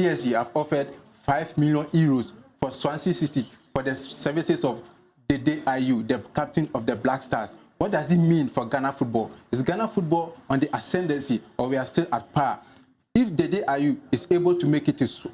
PSG have offered €5 million for Swansea City for the services of Dede Ayew, the captain of the Black Stars. What does it mean for Ghana football? Is Ghana football on the ascendancy, or we are still at par? If Dede Ayew is able to make it to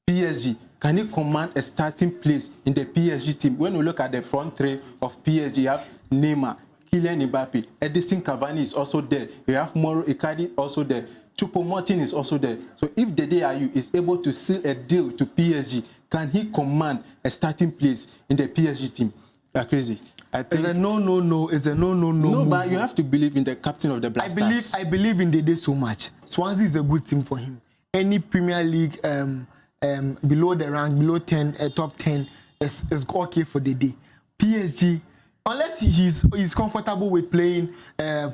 PSG, can he command a starting place in the PSG team? When we look at the front three of PSG, you have Neymar, Kylian Mbappe, Edison Cavani is also there. You have Mauro Icardi also there. Choupo-Moting is also there. So if Dede Ayew is able to seal a deal to PSG, can he command a starting place in the PSG team? You are crazy. I think it's a no. It's a no. No, but you have to believe in the captain of the Black Stars. I believe in Dede so much. Swansea is a good team for him. Any Premier League below the rank, below 10, top 10 is okay for Dede. PSG, unless he's comfortable with playing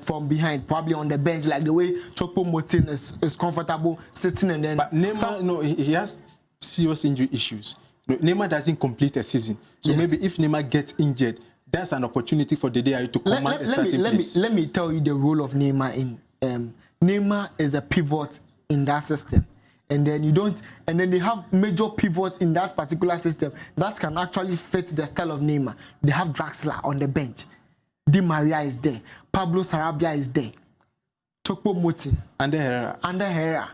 from behind, probably on the bench, like the way Choupo-Moting is comfortable sitting and then. But Neymar, he has serious injury issues. Neymar doesn't complete a season, so maybe if Neymar gets injured, that's an opportunity for Dede Ayew to command a starting place. Let me tell you the role of Neymar in. Neymar is a pivot in that system. And then they have major pivots in that particular system that can actually fit the style of Neymar. They have Draxler on the bench. Di Maria is there. Pablo Sarabia is there. Choupo-Moting. Under Herrera.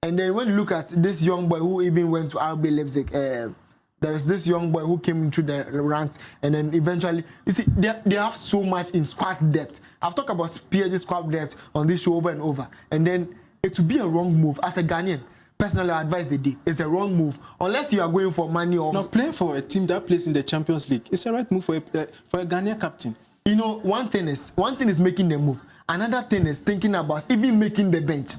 And then when you look at this young boy who even went to RB Leipzig, there is this young boy who came into the ranks, and then eventually, you see, they have so much in squad depth. I've talked about PSG squad depth on this show over and over. And then it would be a wrong move as a Ghanaian. Personally, I advise Dede. It's a wrong move unless you are going for money or. Now, playing for a team that plays in the Champions League, it's a right move for a Ghanaian captain. You know, one thing is making the move. Another thing is thinking about even making the bench,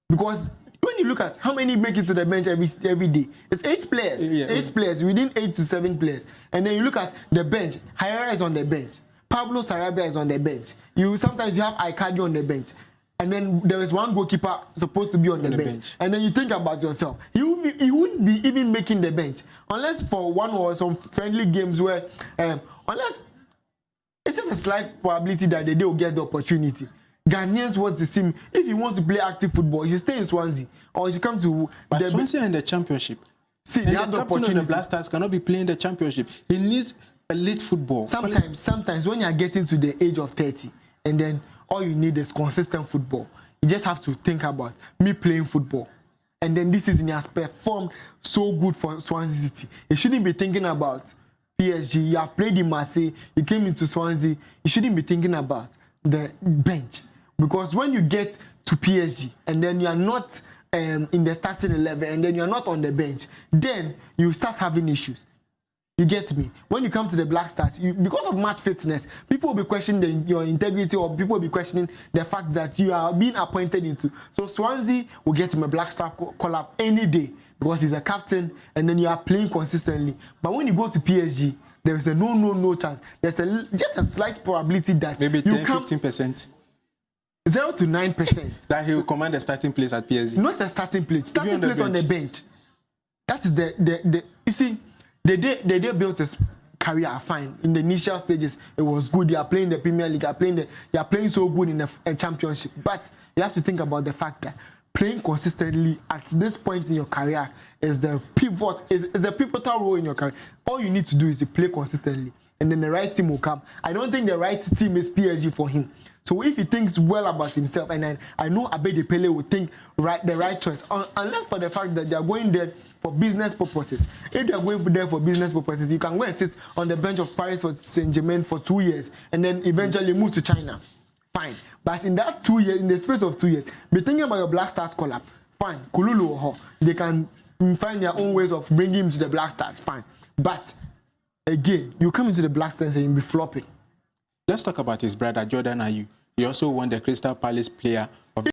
because when you look at how many make it to the bench every day, it's 8 players. Yeah. 8 players within 8 to 7 players, and then you look at the bench. Herrera is on the bench. Pablo Sarabia is on the bench. Sometimes you have Icardi on the bench. And then there is one goalkeeper supposed to be on the bench. And then you think about yourself. He wouldn't be even making the bench unless for one or some friendly games where, unless it's just a slight probability that they will get the opportunity. Ghanaians want to see him. If he wants to play active football, he should stay in Swansea or he should come to. But Swansea in the Championship. See, and they have the opportunity. Of the Black Stars cannot be playing the Championship. He needs elite football. Sometimes when you are getting to the age of 30, and then all you need is consistent football. You just have to think about me playing football. And then this season he has performed so good for Swansea City. You shouldn't be thinking about PSG. You have played in Marseille. You came into Swansea. You shouldn't be thinking about the bench. Because when you get to PSG and then you are not in the starting 11 and then you are not on the bench, then you start having issues. You get me? When you come to the Black Stars, because of match fitness, people will be questioning your integrity, or people will be questioning the fact that you are being appointed into. So Swansea will get him a Black Star call-up any day because he's a captain and then you are playing consistently. But when you go to PSG, there is a no chance. There's just a slight probability that maybe 10-15%. 0 to 9%. That he will command a starting place at PSG. Not a starting place. Starting place on the bench. That is the you see. They built his career fine. In the initial stages, it was good. They are playing the Premier League. They are playing so good in a championship. But you have to think about the fact that playing consistently at this point in your career is the pivot. Is a pivotal role in your career. All you need to do is to play consistently, and then the right team will come. I don't think the right team is PSG for him. So if he thinks well about himself, and I know Abedi Pele will think the right choice, unless for the fact that they are going there for business purposes. If they are going there for business purposes, you can go and sit on the bench of Paris or Saint-Germain for 2 years and then eventually move to China. Fine. But in that 2 years, in the space of 2 years, be thinking about your Black Stars call-up. Fine. Kululu or Ho. They can find their own ways of bringing him to the Black Stars. Fine. But again, you come into the Black Stars and you'll be flopping. Let's talk about his brother, Dede Ayew. He also won the Crystal Palace Player of